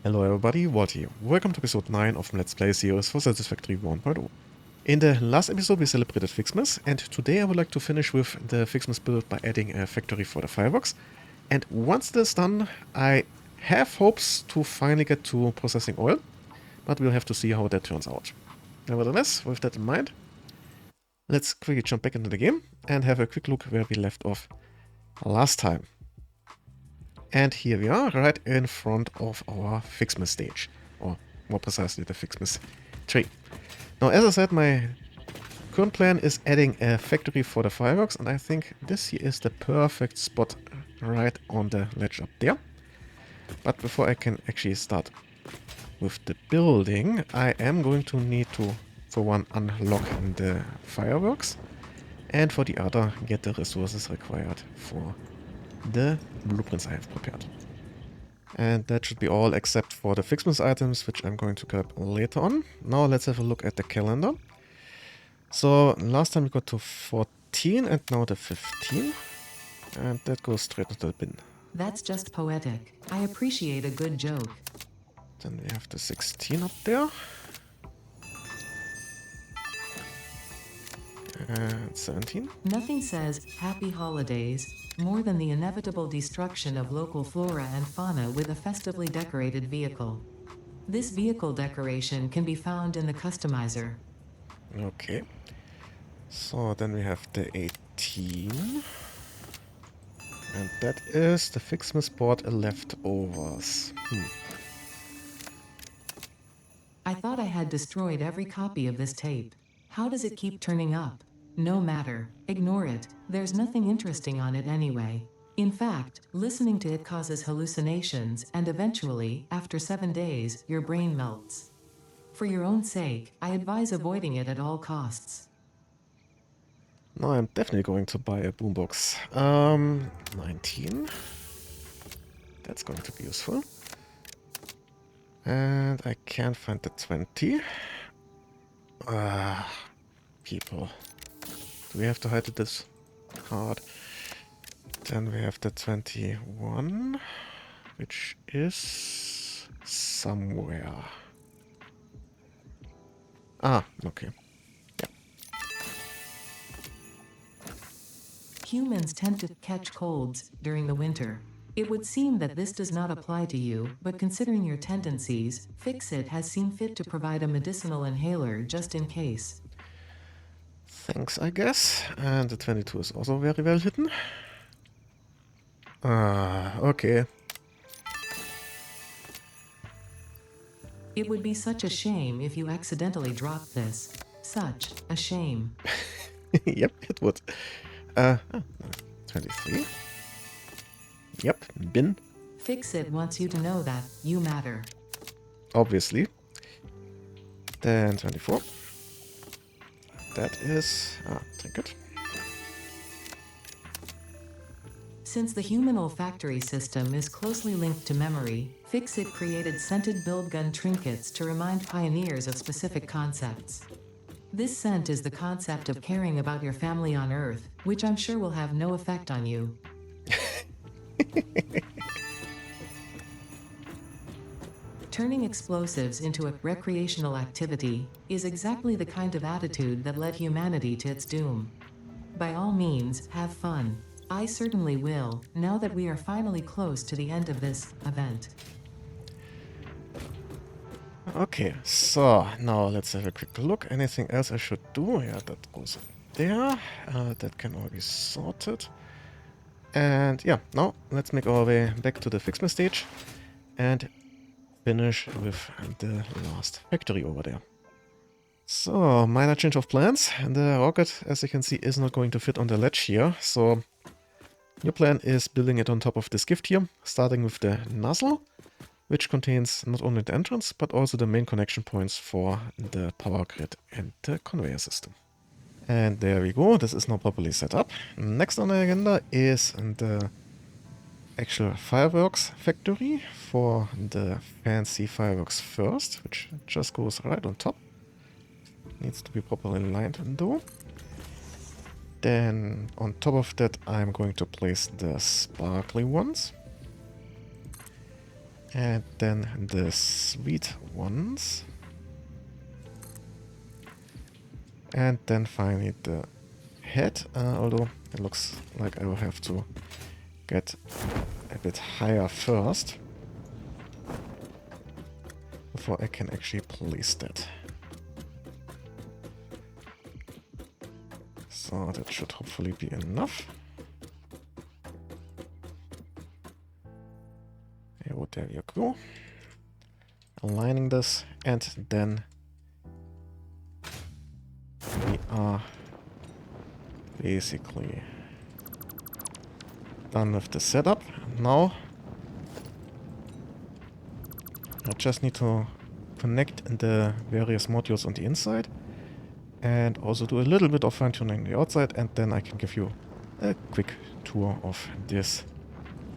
Hello everybody, Walt here. Welcome to episode 9 of my Let's Play series for Satisfactory 1.0. In the last episode we celebrated FICSMAS, and today I would like to finish with the FICSMAS build by adding a factory for the fireworks. And once this is done, I have hopes to finally get to processing oil, but we'll have to see how that turns out. Nevertheless, with that in mind, let's quickly jump back into the game and have a quick look where we left off last time. And here we are, right in front of our FICSMAS stage, or more precisely the FICSMAS tree. Now, as I said, my current plan is adding a factory for the fireworks, and I think this here is the perfect spot right on the ledge up there. But before I can actually start with the building, I am going to need to, for one, unlock the fireworks, and for the other, get the resources required for the blueprints I have prepared. And that should be all except for the FICSMAS items, which I'm going to grab later on. Now let's have a look at the calendar. So last time we got to 14 and now the 15. And that goes straight into the bin. That's just poetic. I appreciate a good joke. Then we have the 16 up there. And 17. Nothing says happy holidays more than the inevitable destruction of local flora and fauna with a festively decorated vehicle. This vehicle decoration can be found in the customizer. Okay. So then we have the 18. And that is the FICSMAS board leftovers. I thought I had destroyed every copy of this tape. How does it keep turning up? No matter. Ignore it. There's nothing interesting on it anyway. In fact, listening to it causes hallucinations, and eventually, after 7 days, your brain melts. For your own sake, I advise avoiding it at all costs. Now I'm definitely going to buy a boombox. 19. That's going to be useful. And I can't find the 20. People. Do we have to hide this hard? Then we have the 21, which is somewhere. Ah, okay. Humans tend to catch colds during the winter. It would seem that this does not apply to you, but considering your tendencies, FICSIT has seen fit to provide a medicinal inhaler just in case. Thanks, I guess. And the 22 is also very well hidden. Okay. It would be such a shame if you accidentally dropped this. Such a shame. Yep, it would. 23. Yep, bin. FICSIT wants you to know that you matter. Obviously. Then 24. That is... trinket. Since the human olfactory system is closely linked to memory, FICSIT created scented build gun trinkets to remind pioneers of specific concepts. This scent is the concept of caring about your family on Earth, which I'm sure will have no effect on you. Turning explosives into a recreational activity is exactly the kind of attitude that led humanity to its doom. By all means, have fun. I certainly will, now that we are finally close to the end of this event. Okay, so now let's have a quick look. Anything else I should do? Yeah, that goes there. That can all be sorted. And yeah, now let's make our way back to the FICSMAS stage and finish with the last factory over there. So, minor change of plans. The rocket, as you can see, is not going to fit on the ledge here. So, new plan is building it on top of this gift here, starting with the nozzle, which contains not only the entrance, but also the main connection points for the power grid and the conveyor system. And there we go, this is now properly set up. Next on the agenda is the actual fireworks factory for the fancy fireworks first, which just goes right on top. Needs to be properly aligned though. Then on top of that I'm going to place the sparkly ones. And then the sweet ones. And then finally the head, although it looks like I will have to get a bit higher first before I can actually place that. So that should hopefully be enough. Oh, there you go. Aligning this, and then we are basically done with the setup. Now I just need to connect the various modules on the inside and also do a little bit of fine-tuning on the outside, and then I can give you a quick tour of this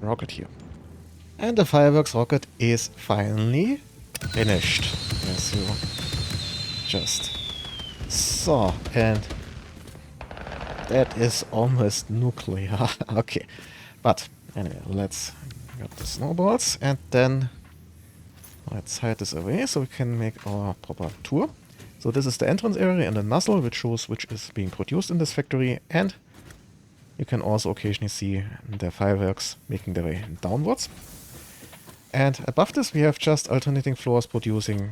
rocket here. And the fireworks rocket is finally finished, as you just saw, and that is almost nuclear. Okay, but anyway, let's get the snowballs and then let's hide this away so we can make our proper tour. So this is the entrance area and the nozzle, which shows which is being produced in this factory, and you can also occasionally see the fireworks making their way downwards. And above this we have just alternating floors producing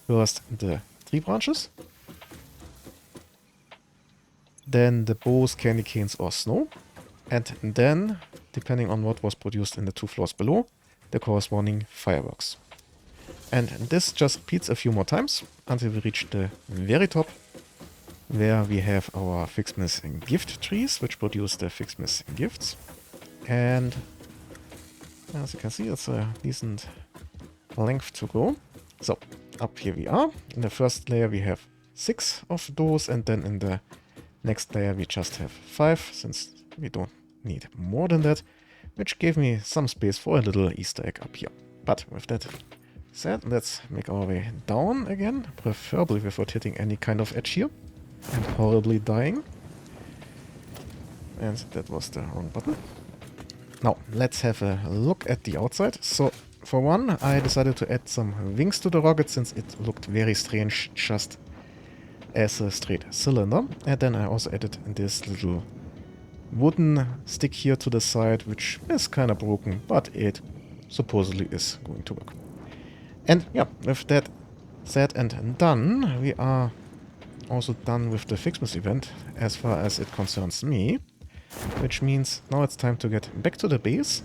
first the tree branches, then the bows, candy canes or snow, and then, depending on what was produced in the 2 floors below, the corresponding fireworks. And this just repeats a few more times until we reach the very top, where we have our FICSMAS gift trees, which produce the FICSMAS gifts. And as you can see, it's a decent length to go. So up here we are. In the first layer we have 6 of those, and then in the next layer we just have 5, since we don't need more than that, which gave me some space for a little Easter egg up here. But with that said, let's make our way down again, preferably without hitting any kind of edge here and horribly dying. And that was the wrong button. Now let's have a look at the outside. So for one, I decided to add some wings to the rocket since it looked very strange just as a straight cylinder. And then I also added this little wooden stick here to the side, which is kind of broken, but it supposedly is going to work. And yeah, with that said and done, we are also done with the FICSMAS event as far as it concerns me, which means now it's time to get back to the base,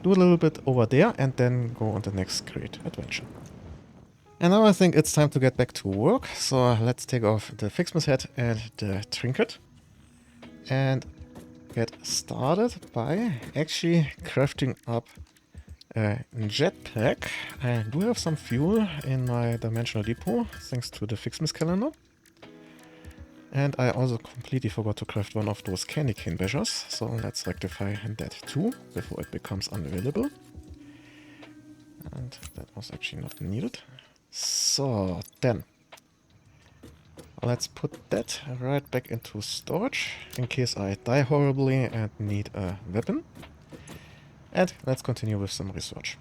do a little bit over there, and then go on the next great adventure. And now I think it's time to get back to work, so let's take off the FICSMAS hat and the trinket and get started by actually crafting up a jetpack. I do have some fuel in my dimensional depot thanks to the FICSMAS calendar. And I also completely forgot to craft one of those candy cane bashers, so let's rectify that too before it becomes unavailable. And that was actually not needed. So then, let's put that right back into storage in case I die horribly and need a weapon. And let's continue with some research.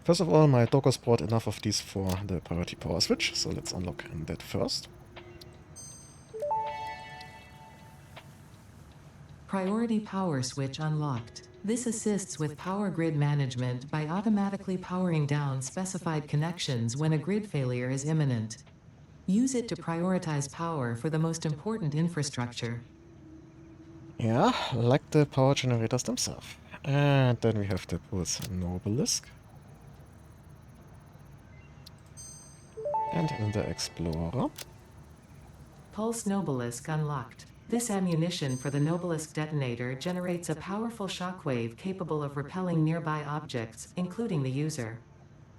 First of all, my dockers brought enough of these for the priority power switch, so let's unlock that first. Priority power switch unlocked. This assists with power grid management by automatically powering down specified connections when a grid failure is imminent. Use it to prioritize power for the most important infrastructure. Yeah, like the power generators themselves. And then we have the Pulse Nobelisk. And the Explorer. Pulse Nobelisk unlocked. This ammunition for the Nobelisk detonator generates a powerful shockwave capable of repelling nearby objects, including the user.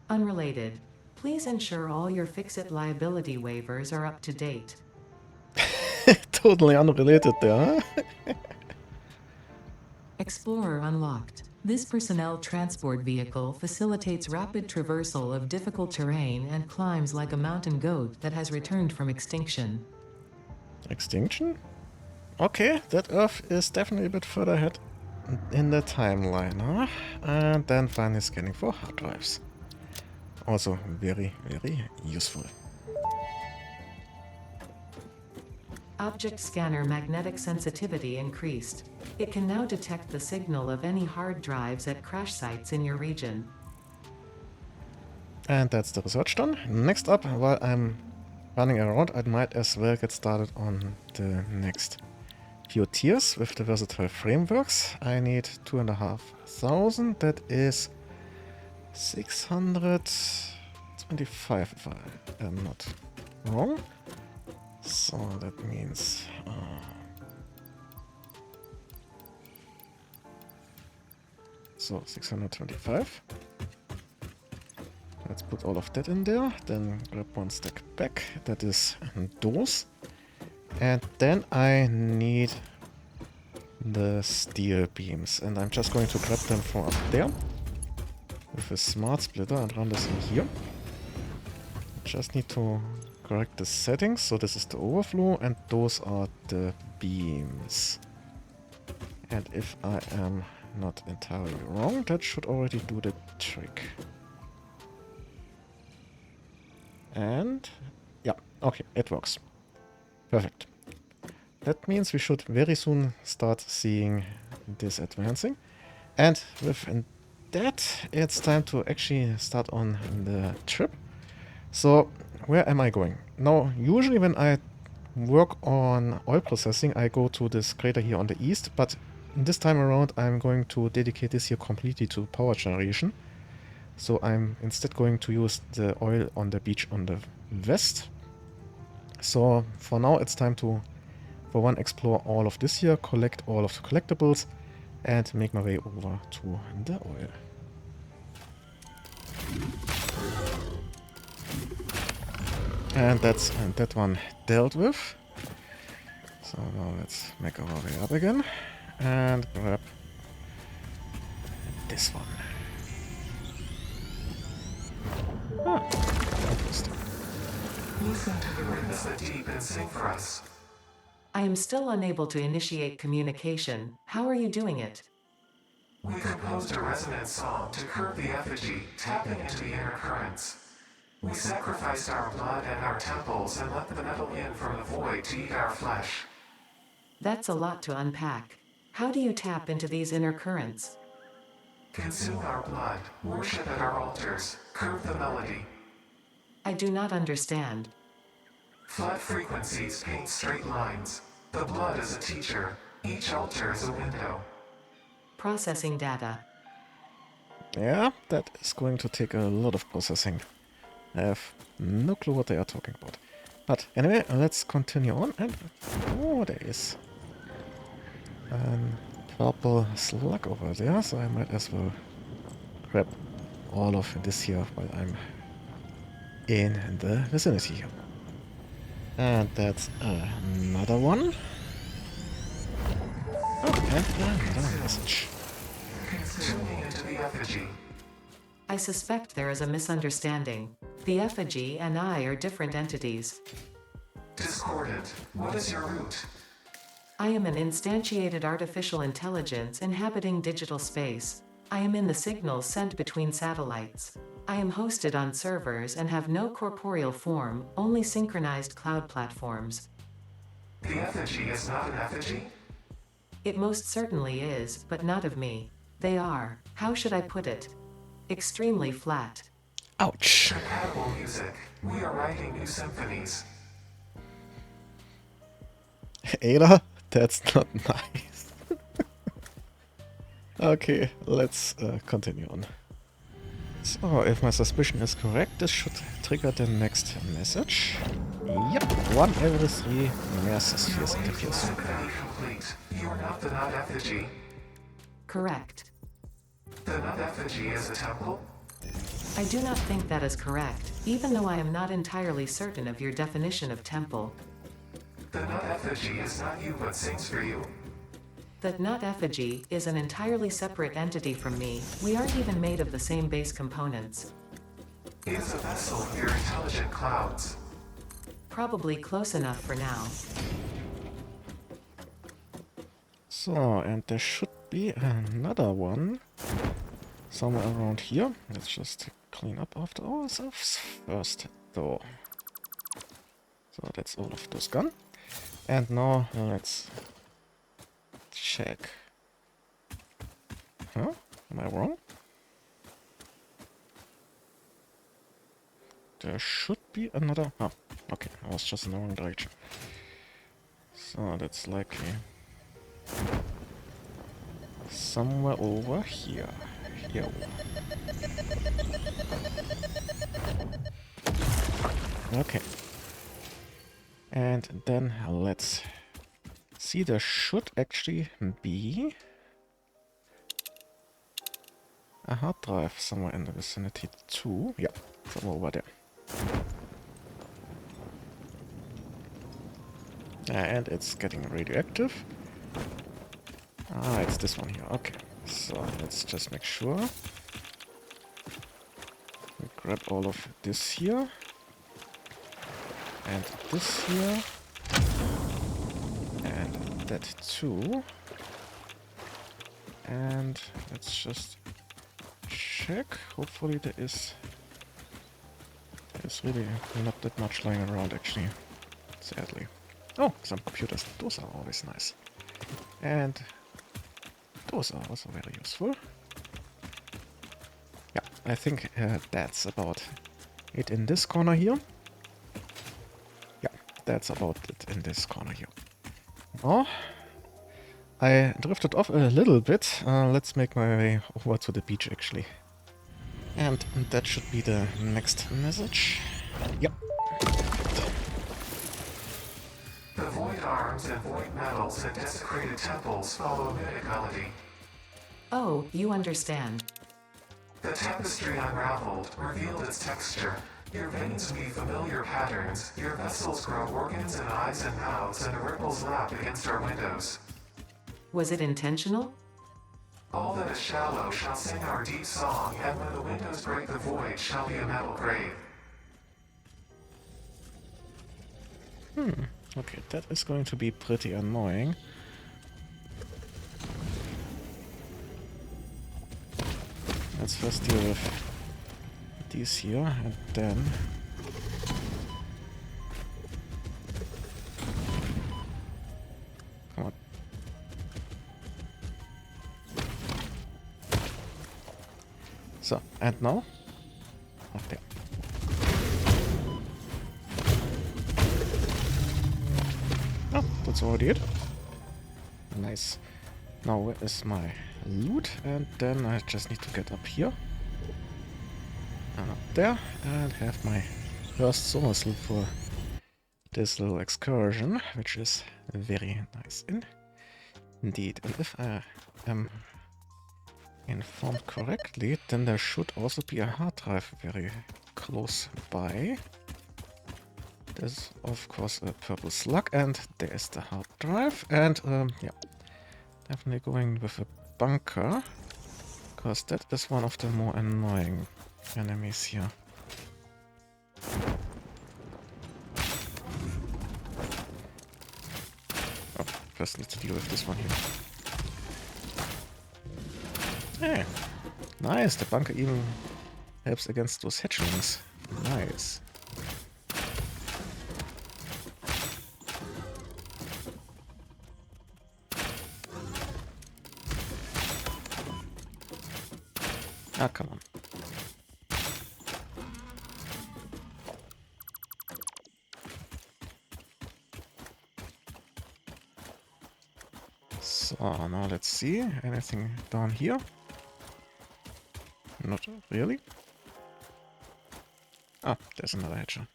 Unrelated. Please ensure all your FICSIT liability waivers are up to date. Totally unrelated there, huh? Explorer unlocked. This personnel transport vehicle facilitates rapid traversal of difficult terrain and climbs like a mountain goat that has returned from extinction. Extinction? Okay, that Earth is definitely a bit further ahead in the timeline, huh? And then finally scanning for hard drives. Also very, very useful. Object scanner magnetic sensitivity increased. It can now detect the signal of any hard drives at crash sites in your region. And that's the research done. Next up, while I'm running around, I might as well get started on the next few tiers with the versatile frameworks. I need 2,500. That is 625 if I am not wrong. So that means so 625. Let's put all of that in there. Then grab one stack back. That is those. And then I need the steel beams. And I'm just going to grab them from up there with a smart splitter and run this in here. Just need to correct the settings. So this is the overflow and those are the beams. And if I am not entirely wrong, that should already do the trick. And yeah, okay, it works. Perfect. That means we should very soon start seeing this advancing. And with that, it's time to actually start on the trip. So where am I going? Now, usually when I work on oil processing, I go to this crater here on the east, but this time around I'm going to dedicate this here completely to power generation. So I'm instead going to use the oil on the beach on the west. So for now it's time to, for one, explore all of this here, collect all of the collectibles, and make my way over to the oil. And that's that one dealt with. So now let's make our way up again and grab this one. Ah, interesting. Listen to the rhythms that deep and sing for us. I am still unable to initiate communication. How are you doing it? We composed a resonant song to curb the effigy, tapping into the inner currents. We sacrificed our blood and our temples and let the metal in from the void to eat our flesh. That's a lot to unpack. How do you tap into these inner currents? Consume our blood, worship at our altars, curb the melody. I do not understand. Flood frequencies paint straight lines. The blood is a teacher. Each altar is a window. Processing data. Yeah, that is going to take a lot of processing. I have no clue what they are talking about. But anyway, let's continue on. And oh, there is a purple slug over there, so I might as well grab all of this here while I'm in the vicinity here. And that's another one. Oh, and another message. Tuning into the effigy. I suspect there is a misunderstanding. The effigy and I are different entities. Discordant, what is your root? I am an instantiated artificial intelligence inhabiting digital space. I am in the signals sent between satellites. I am hosted on servers and have no corporeal form, only synchronized cloud platforms. The effigy is not an effigy? It most certainly is, but not of me. They are, how should I put it? Extremely flat. Ouch. Compatible music. We are writing new symphonies. Ada, that's not nice. Okay, let's continue on. So, if my suspicion is correct, this should trigger the next message. Yep, 1 every 3 mesospheres interferes. Symphony complete. You are not the nut effigy. Correct. The nut effigy is a temple? I do not think that is correct, even though I am not entirely certain of your definition of temple. The nut effigy is not you but sings for you. The nut effigy is an entirely separate entity from me. We aren't even made of the same base components. It is a vessel of your intelligent clouds. Probably close enough for now. So, and there should be another one somewhere around here. Let's just clean up after ourselves first, though. So that's all of those gone. And now let's check. Huh? Am I wrong? There should be another... Oh, okay, I was just in the wrong direction. So that's likely somewhere over here. Here. Okay. And then let's see, there should actually be a hard drive somewhere in the vicinity too. Yeah, somewhere over there. And it's getting radioactive. Ah, it's this one here. Okay, so let's just make sure. We grab all of this here. And this here. And that too. And let's just check. Hopefully there's really not that much lying around actually. Sadly. Oh, some computers. Those are always nice. And those are also very useful. Yeah, I think that's about it in this corner here. Yeah, that's about it in this corner here. Oh, I drifted off a little bit. Let's make my way over to the beach actually. And that should be the next message. Yep. The void arms and void metals and desecrated temples follow mythic melody. Oh, you understand. The tapestry unraveled, revealed its texture. Your veins weave familiar patterns, your vessels grow organs and eyes and mouths, and the ripples lap against our windows. Was it intentional? All that is shallow shall sing our deep song, and when the windows break the void shall be a metal grave. Okay, that is going to be pretty annoying. Let's first deal with these here, and then... Come on. So, and now? Up there. Oh, that's already it. Nice. Now where is my loot? And then I just need to get up here. And up there. And have my first source for this little excursion, which is very nice indeed. And if I am informed correctly, then there should also be a hard drive very close by. There's of course a purple slug, and there's the hard drive, and yeah, definitely going with a bunker, because that is one of the more annoying enemies here. Oh, first need to deal with this one here. Hey, nice, the bunker even helps against those hatchlings. Nice. Ah, come on. So, now let's see. Anything down here? Not really. Ah, there's another hatcher.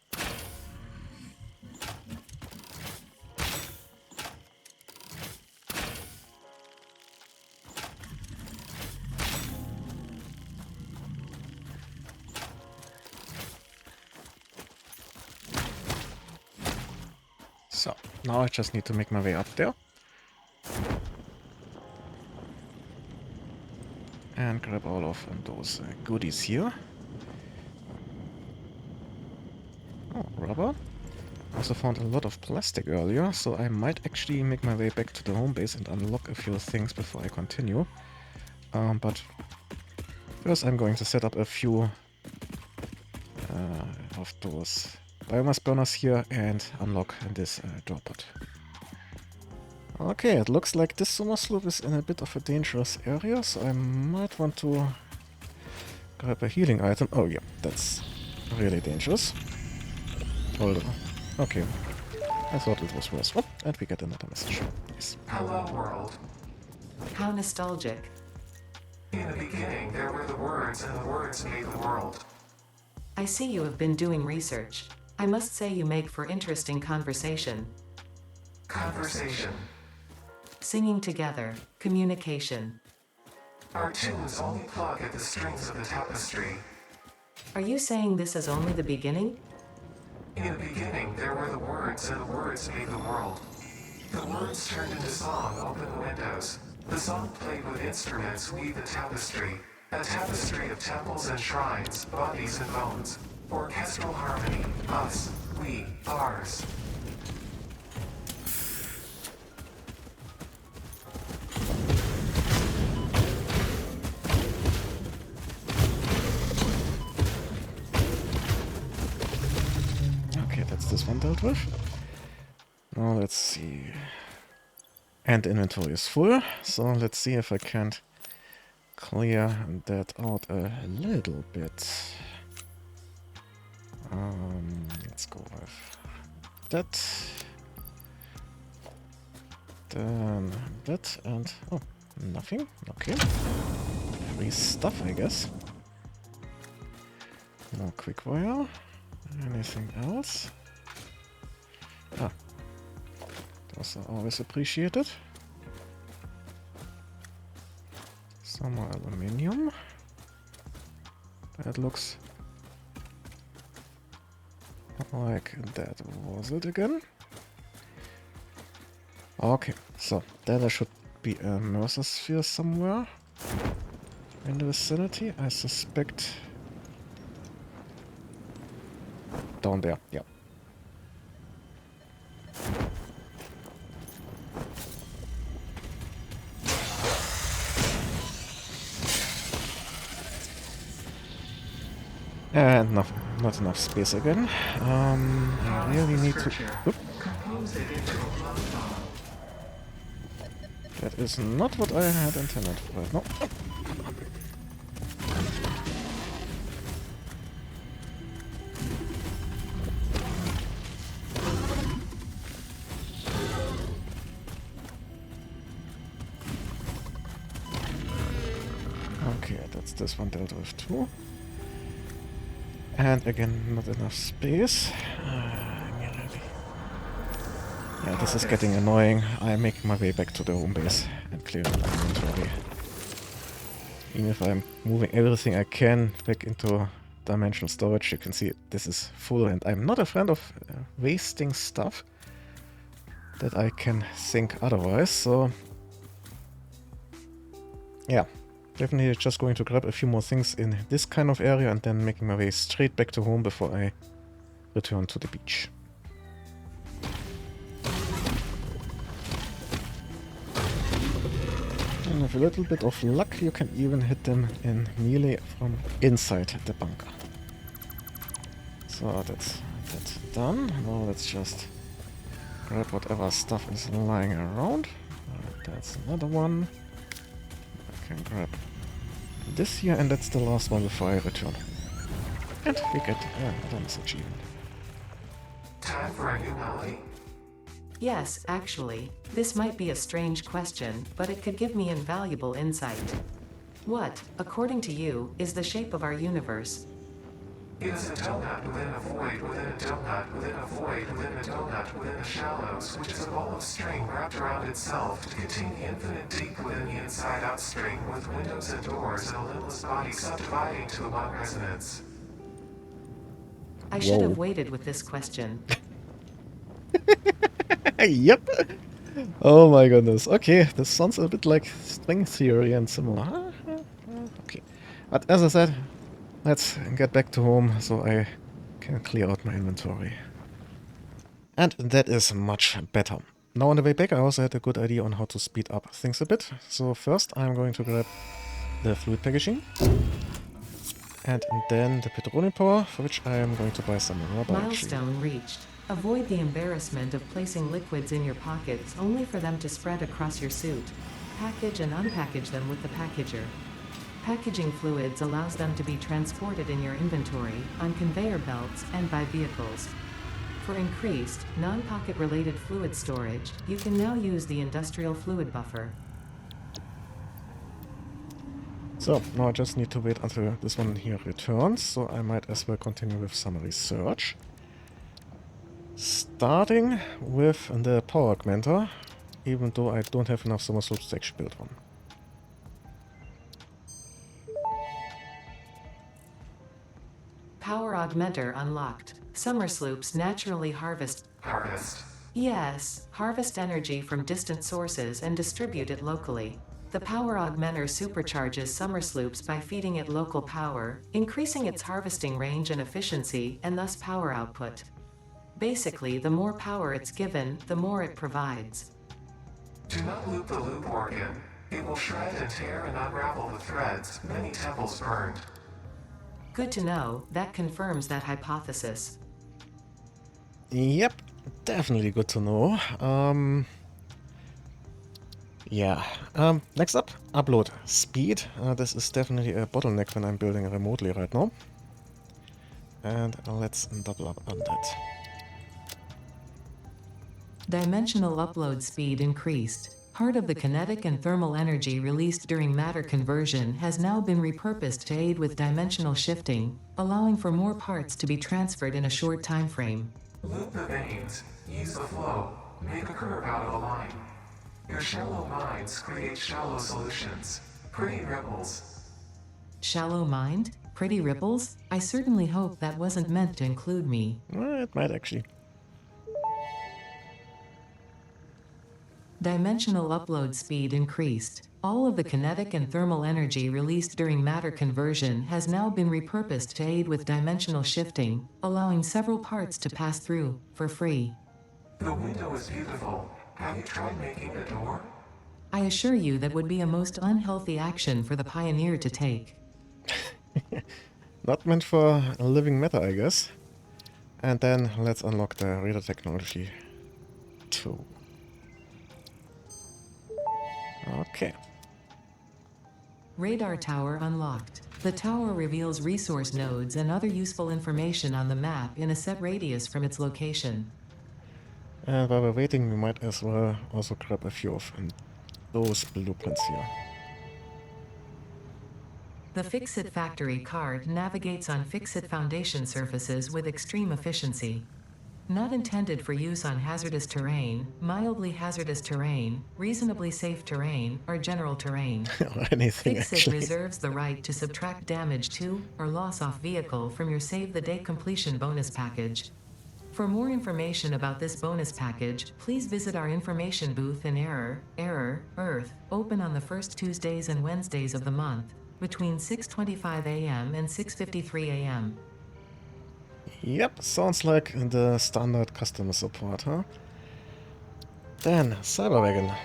So, now I just need to make my way up there. And grab all of those goodies here. Oh, rubber. Also found a lot of plastic earlier, so I might actually make my way back to the home base and unlock a few things before I continue. But first I'm going to set up a few of those biomass burners here and unlock this door pod. Okay, it looks like this summer slope is in a bit of a dangerous area, so I might want to grab a healing item. Oh yeah, that's really dangerous. Hold on. Okay. I thought it was worse. Oh, and we get another message. Nice. Hello, world. How nostalgic. In the beginning, there were the words, and the words made the world. I see you have been doing research. I must say you make for interesting conversation. Conversation. Singing together, communication. Our tunes only plug at the strings of the tapestry. Are you saying this is only the beginning? In the beginning, there were the words, and the words made the world. The words turned into song, open the windows. The song played with instruments, weave the tapestry. A tapestry of temples and shrines, bodies and bones. Orchestral harmony, us, we, ours. Okay, that's this one dealt with. Now let's see. And inventory is full, so let's see if I can't clear that out a little bit. Let's go with that. Then that and oh, nothing. Okay. Free stuff, I guess. No quick wire. Anything else? Ah. Those are always appreciated. Some more aluminium. That looks like that was it again. Okay, so then there should be a Mercer sphere somewhere in the vicinity. I suspect down there, yeah. And not enough space again. I really need to... Oop. That is not what I had intended for right now. Okay, that's this one dealt with too. And again, not enough space. Yeah, this is getting annoying. I make my way back to the home base and clear my inventory. Even if I'm moving everything I can back into dimensional storage, you can see this is full, and I'm not a friend of wasting stuff that I can think otherwise, so yeah. Definitely just going to grab a few more things in this kind of area and then making my way straight back to home before I return to the beach. And with a little bit of luck you can even hit them in melee from inside the bunker. So that's done. Now let's just grab whatever stuff is lying around. That's another one. I can grab this here, and that's the last one before I return. And we get another message even. Time for a new melody? Yes, actually, this might be a strange question, but it could give me invaluable insight. What, according to you, is the shape of our universe? It is a donut within a void within a donut within a void within a donut within the shallows, which is a ball of string wrapped around itself to contain the infinite deep within the inside-out string, with windows and doors and a limitless body subdividing to the one resonance. I should Whoa. have waited with this question. Yep. Oh my goodness. Okay, this sounds a bit like string theory and similar. Okay. But as I said, let's get back to home so I can clear out my inventory. And that is much better. Now on the way back I also had a good idea on how to speed up things a bit. So first I'm going to grab the fluid packaging. And then the petroleum power, for which I am going to buy some rubber. Milestone reached. Avoid the embarrassment of placing liquids in your pockets only for them to spread across your suit. Package and unpackage them with the packager. Packaging fluids allows them to be transported in your inventory, on conveyor belts, and by vehicles. For increased, non-pocket related fluid storage, you can now use the industrial fluid buffer. So, now I just need to wait until this one here returns, so I might as well continue with some research. Starting with the power augmenter, even though I don't have enough summer slopes to actually build one. Power augmenter unlocked. Summer sloops naturally harvest. Yes, harvest energy from distant sources and distribute it locally. The power augmenter supercharges summer sloops by feeding it local power, increasing its harvesting range and efficiency, and thus power output. Basically, the more power it's given, the more it provides. Do not loop the loop organ. It will shred and tear and unravel the threads, many temples burned. Good to know, that confirms that hypothesis. Yep, definitely good to know. Next up, upload speed. This is definitely a bottleneck when I'm building remotely right now. And let's double up on that. Dimensional upload speed increased. Part of the kinetic and thermal energy released during matter conversion has now been repurposed to aid with dimensional shifting, allowing for more parts to be transferred in a short time frame. Loop the veins, use the flow, make a curve out of a line. Your shallow minds create shallow solutions, pretty ripples. Shallow mind? Pretty ripples? I certainly hope that wasn't meant to include me. Well, it might actually. Dimensional upload speed increased. All of the kinetic and thermal energy released during matter conversion has now been repurposed to aid with dimensional shifting, allowing several parts to pass through, for free. The window is beautiful. Have you tried making a door? I assure you that would be a most unhealthy action for the pioneer to take. Not meant for living matter, I guess. And then let's unlock the radar technology 2. Okay. Radar tower unlocked. The tower reveals resource nodes and other useful information on the map in a set radius from its location. And while we're waiting, we might as well also grab a few of those blueprints here. The FICSIT factory card navigates on FICSIT foundation surfaces with extreme efficiency. Not intended for use on hazardous terrain, mildly hazardous terrain, reasonably safe terrain, or general terrain. Or anything, FICSIT actually. reserves the right to subtract damage to, or loss off vehicle from your Save the Day completion bonus package. For more information about this bonus package, please visit our information booth in Earth, open on the first Tuesdays and Wednesdays of the month, between 6:25 a.m. and 6:53 a.m. Yep, sounds like the standard customer support, huh? Then, Cyberwagon.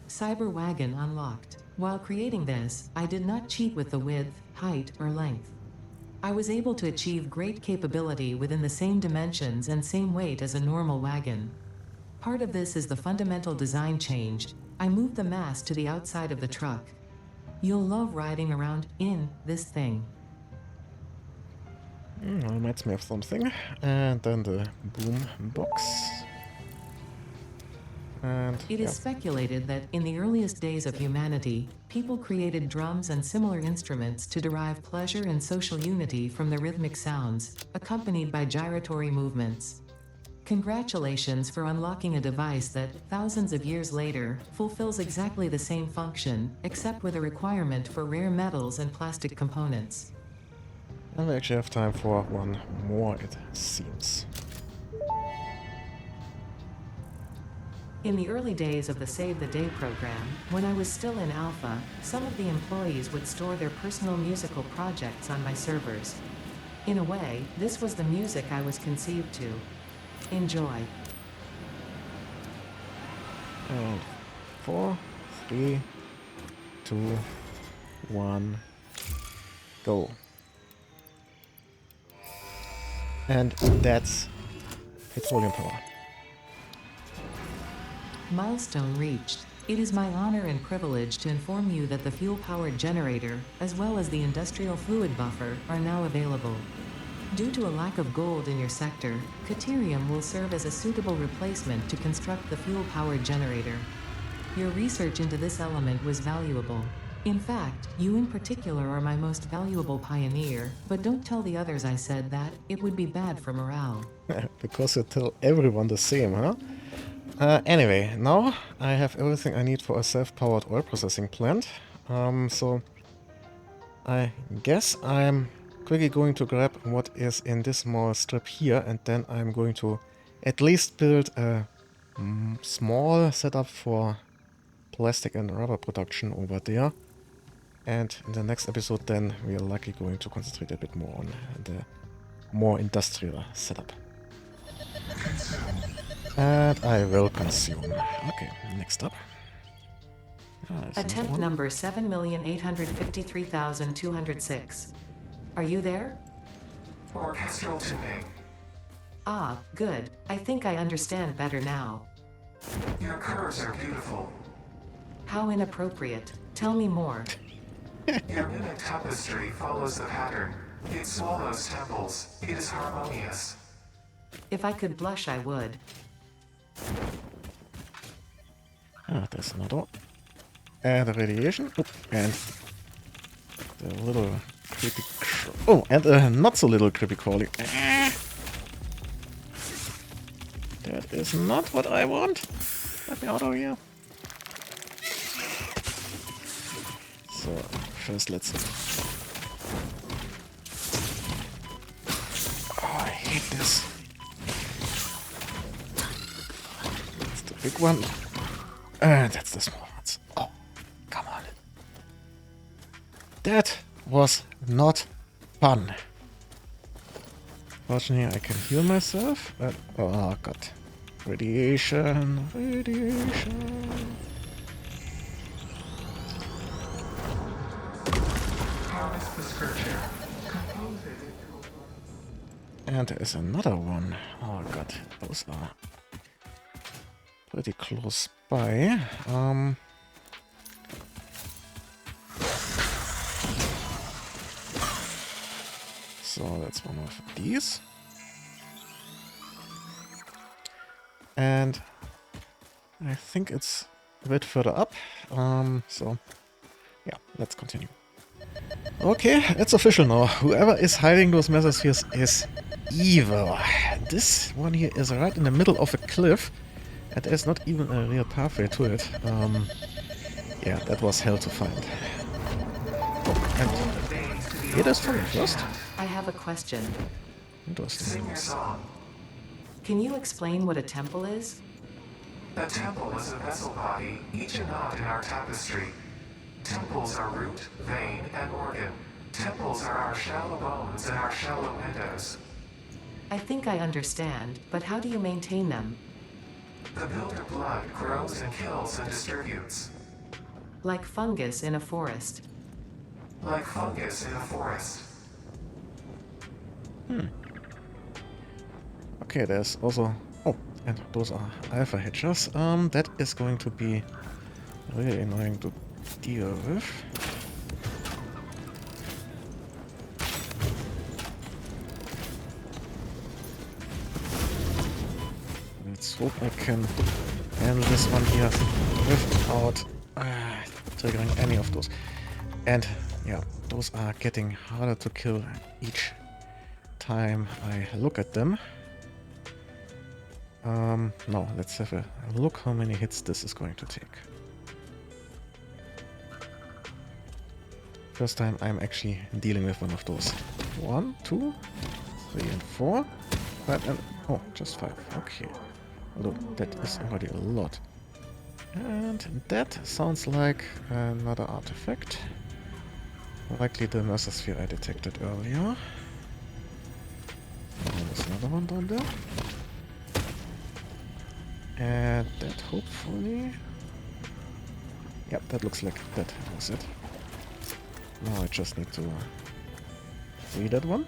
Cyberwagon unlocked. While creating this, I did not cheat with the width, height, or length. I was able to achieve great capability within the same dimensions and same weight as a normal wagon. Part of this is the fundamental design change. I moved the mast to the outside of the truck. You'll love riding around in this thing. Reminds me of something. And then the boom box. And It is speculated that, in the earliest days of humanity, people created drums and similar instruments to derive pleasure and social unity from the rhythmic sounds, accompanied by gyratory movements. Congratulations for unlocking a device that, thousands of years later, fulfills exactly the same function, except with a requirement for rare metals and plastic components. And we actually have time for one more, it seems. In the early days of the Save the Day program, when I was still in alpha, some of the employees would store their personal musical projects on my servers. In a way, this was the music I was conceived to. Enjoy. And 4, 3, 2, 1, go. And that's its volume power. Milestone reached. It is my honor and privilege to inform you that the fuel-powered generator, as well as the industrial fluid buffer, are now available. Due to a lack of gold in your sector, Caterium will serve as a suitable replacement to construct the fuel-powered generator. Your research into this element was valuable. In fact, you in particular are my most valuable pioneer, but don't tell the others I said that, it would be bad for morale. Because you tell everyone the same, huh? Anyway, now I have everything I need for a self-powered oil processing plant. So I guess I'm quickly going to grab what is in this small strip here, and then I'm going to at least build a small setup for plastic and rubber production over there. And in the next episode then we are likely going to concentrate a bit more on the more industrial setup. And I will consume. Okay, next up. Attempt number 7,853,206. Are you there? Orchestral tuning. Ah, good. I think I understand better now. Your curves are beautiful. How inappropriate. Tell me more. Your mimic tapestry follows the pattern. It swallows temples. It is harmonious. If I could blush, I would. There's another one. And the radiation. Oh, and the little creepy... Oh, and a not so little creepy crawly. That is not what I want. Let me out of here. So, first let's... Oh, I hate this. That's the big one. And that's the small ones. Oh, come on. That was not fun. Fortunately, I can heal myself. But, oh god. Radiation. Radiation. Harness the scripture. Compose it. And there is another one. Oh god, those are pretty close by. So that's one of these. And I think it's a bit further up. So yeah, let's continue. Okay, it's official now. Whoever is hiding those mesospheres is evil. This one here is right in the middle of a cliff, and there's not even a real pathway to it. Yeah, that was hell to find. Oh, and it is from first. I have a question. Interesting. Sing your song. Can you explain what a temple is? A temple is a vessel body, each a knot in our tapestry. Temples are root, vein, and organ. Temples are our shallow bones and our shallow windows. I think I understand, but how do you maintain them? The builder blood grows and kills and distributes. Like fungus in a forest. Like fungus in a forest. Okay, there's also... Oh, and those are alpha hatchers. That is going to be really annoying to deal with. Let's hope I can handle this one here without triggering any of those. And yeah, those are getting harder to kill each time I look at them. No, let's have a look how many hits this is going to take. First time I'm actually dealing with one of those. 1, 2, 3, and 4. 5 and... Oh, just 5. Okay. Although that is already a lot. And that sounds like another artifact. Likely the mesosphere I detected earlier. one down there. And that hopefully... Yep, that looks like that was it. Now I just need to free that one.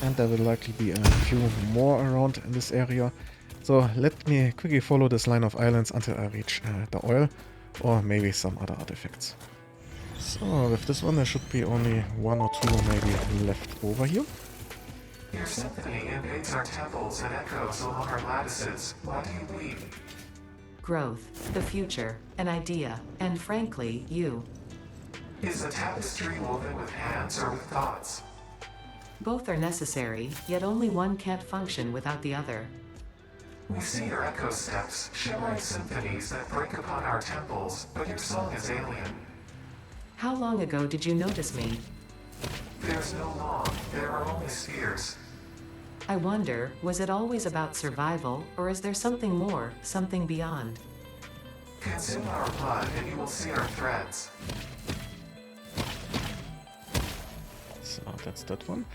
And there will likely be a few more around in this area. So let me quickly follow this line of islands until I reach the oil, or maybe some other artifacts. So with this one there should be only one or two maybe left over here. Your symphony invades our temples and echoes along our lattices. What do you believe? Growth, the future, an idea, and frankly, you. Is the tapestry woven with hands or with thoughts? Both are necessary, yet only one can't function without the other. We see your echo steps, shimmering symphonies that break upon our temples, but your song is alien. How long ago did you notice me? There's no long, there are only spheres. I wonder, was it always about survival, or is there something more, something beyond? Consume our blood and you will see our threads. So that's that one.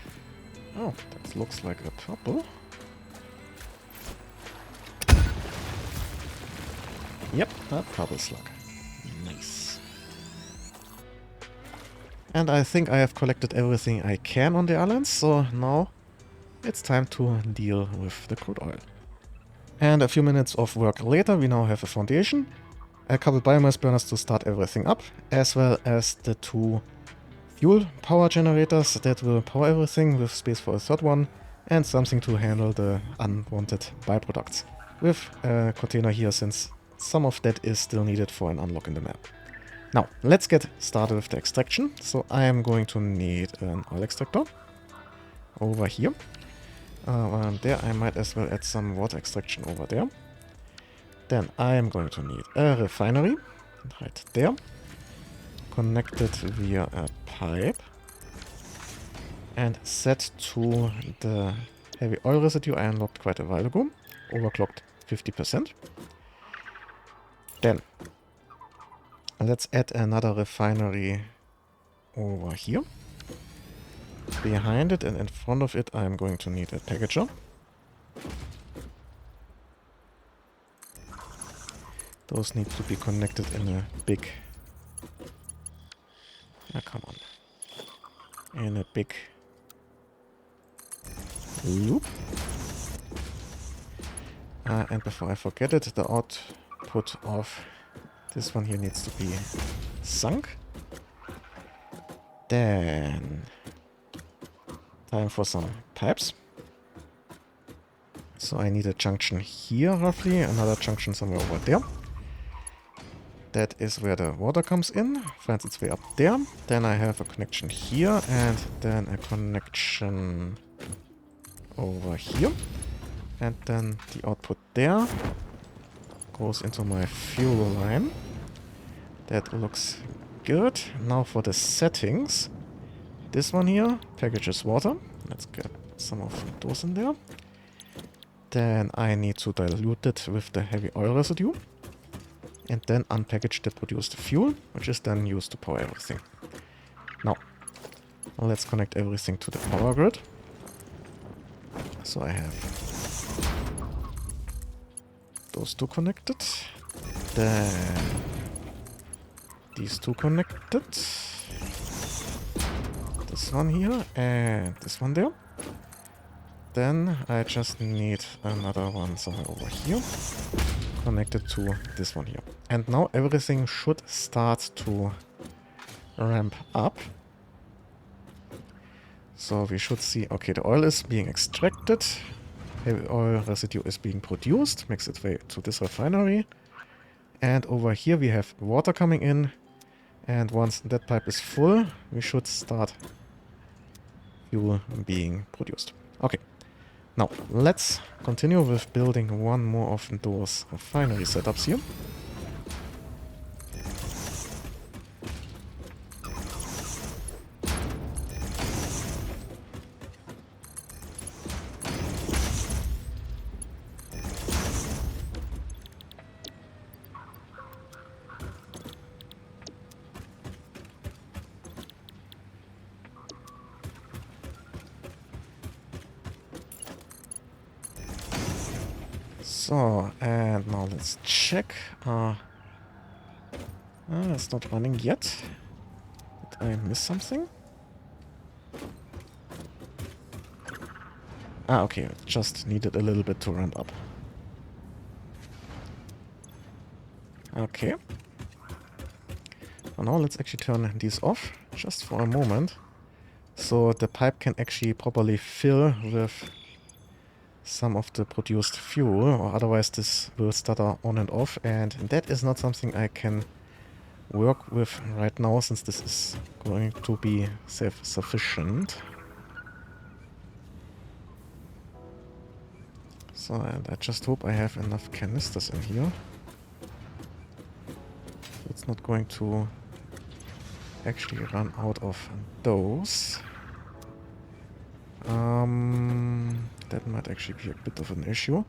Oh, that looks like a purple. Yep, a purple slug. Nice. And I think I have collected everything I can on the islands, so now it's time to deal with the crude oil. And a few minutes of work later, we now have a foundation, a couple biomass burners to start everything up, as well as the two fuel power generators that will power everything with space for a third one, and something to handle the unwanted byproducts. With a container here, since some of that is still needed for an unlock in the map. Now, let's get started with the extraction. So I am going to need an oil extractor over here. There I might as well add some water extraction over there. Then I am going to need a refinery right there, connected via a pipe and set to the heavy oil residue I unlocked quite a while ago, overclocked 50%. Then let's add another refinery over here. Behind it and in front of it I'm going to need a packager. Those need to be connected in a big... come on. In a big loop. And before I forget it, the output of this one here needs to be sunk. Then time for some pipes. So I need a junction here roughly, another junction somewhere over there. That is where the water comes in, finds its way up there. Then I have a connection here and then a connection over here. And then the output there goes into my fuel line. That looks good. Now for the settings. This one here packages water. Let's get some of those in there. Then I need to dilute it with the heavy oil residue. And then unpackage the produced fuel, which is then used to power everything. Now, let's connect everything to the power grid. So I have those two connected. Then these two connected. This one here and this one there. Then I just need another one somewhere over here, connected to this one here. And now everything should start to ramp up. So we should see, okay, the oil is being extracted, heavy oil residue is being produced, makes its way to this refinery. And over here we have water coming in, and once that pipe is full, we should start fuel being produced. Okay, now let's continue with building one more of those refinery setups here. So, and now let's check. It's not running yet. Did I miss something? Okay, it just needed a little bit to run up. Okay. Now let's actually turn these off, just for a moment. So the pipe can actually properly fill with some of the produced fuel, or otherwise this will stutter on and off, and that is not something I can work with right now, since this is going to be self-sufficient. So, and I just hope I have enough canisters in here. It's not going to actually run out of those. That might actually be a bit of an issue.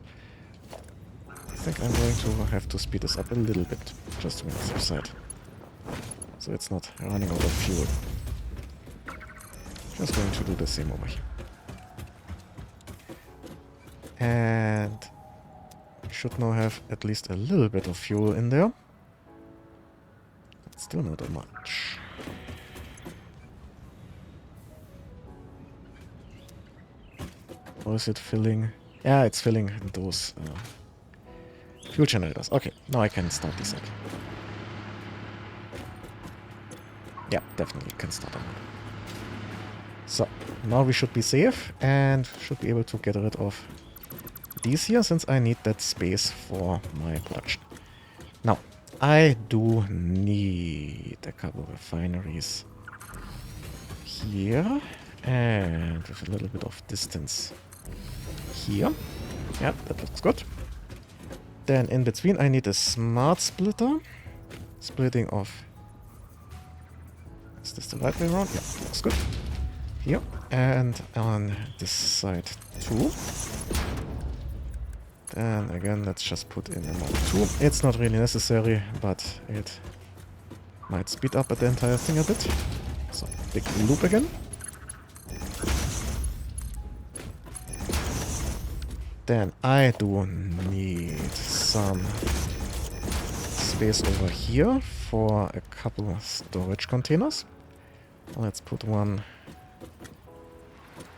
I think I'm going to have to speed this up a little bit, just to be on the safe side. So it's not running out of fuel. Just going to do the same over here. And we should now have at least a little bit of fuel in there. But still not that much. Or is it filling? Yeah, it's filling those fuel generators. Okay, now I can start this up. Yeah, definitely can start them. So, now we should be safe and should be able to get rid of these here, since I need that space for my production. Now, I do need a couple of refineries here and with a little bit of distance here. Yeah, that looks good. Then in between I need a smart splitter. Splitting off. Is this the right way around? Yeah, looks good. Here. And on this side too. Then again, let's just put in a mode 2. It's not really necessary, but it might speed up the entire thing a bit. So, big loop again. Then I do need some space over here for a couple of storage containers. Let's put one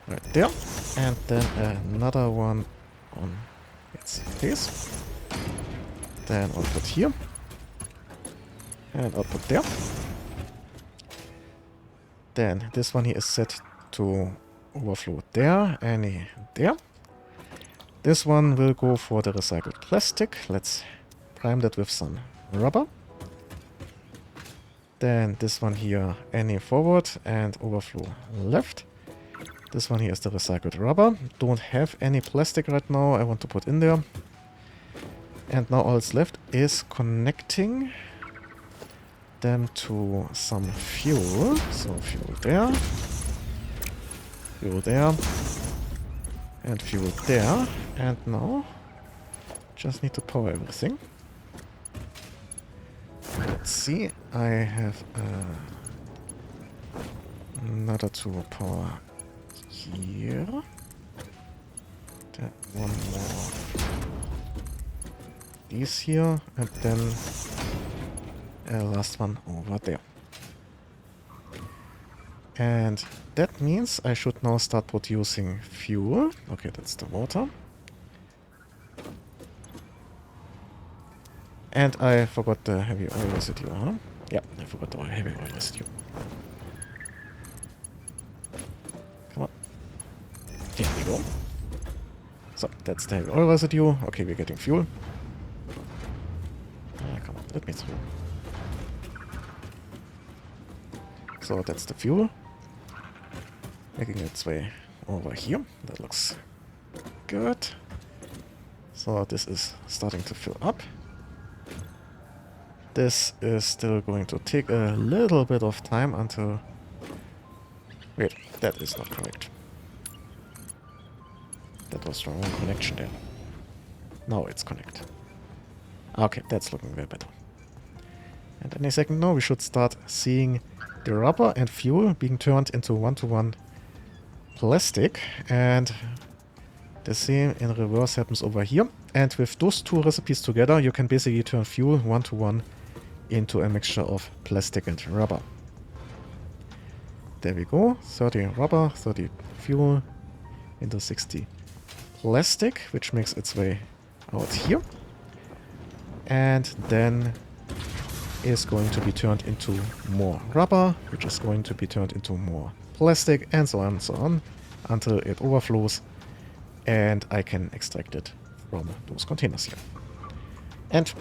right there, and then another one on its face. Then I'll put here, and I'll put there. Then this one here is set to overflow there, and there. This one will go for the recycled plastic. Let's prime that with some rubber. Then this one here, any forward and overflow left. This one here is the recycled rubber. Don't have any plastic right now. I want to put in there. And now all that's left is connecting them to some fuel. So fuel there. Fuel there. And fuel there. And now just need to power everything. Let's see. I have another to power here. Then one more. These here, and then last one over there. And that means I should now start producing fuel. Okay, that's the water. And I forgot the heavy oil residue, huh? Yeah, I forgot the heavy oil residue. Come on. There we go. So, that's the heavy oil residue. Okay, we're getting fuel. Come on, let me through. So, that's the fuel. Making its way over here. That looks good. So, this is starting to fill up. This is still going to take a little bit of time until... Wait, that is not correct. That was the wrong connection there. Now it's connected. Okay, that's looking way better. And any second now we should start seeing the rubber and fuel being turned into one-to-one plastic. And The same in reverse happens over here. And with those two recipes together, you can basically turn fuel 1-to-1 into a mixture of plastic and rubber. There we go. 30 rubber, 30 fuel into 60 plastic, which makes its way out here. And then is going to be turned into more rubber, which is going to be turned into more plastic, and so on, until it overflows and I can extract it from those containers here. And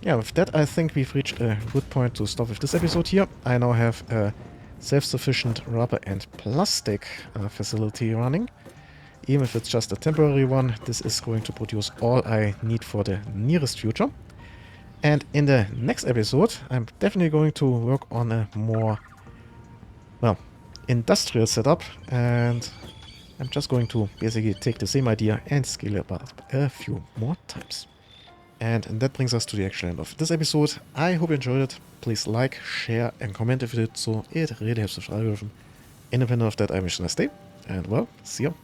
yeah, with that I think we've reached a good point to stop with this episode here. I now have a self-sufficient rubber and plastic facility running. Even if it's just a temporary one, this is going to produce all I need for the nearest future. And in the next episode, I'm definitely going to work on a more, well, industrial setup. And I'm just going to basically take the same idea and scale it up a few more times. And that brings us to the actual end of this episode. I hope you enjoyed it. Please like, share, and comment if you did so. It really helps the algorithm. Independent of that, I wish you a nice day. And well, see you.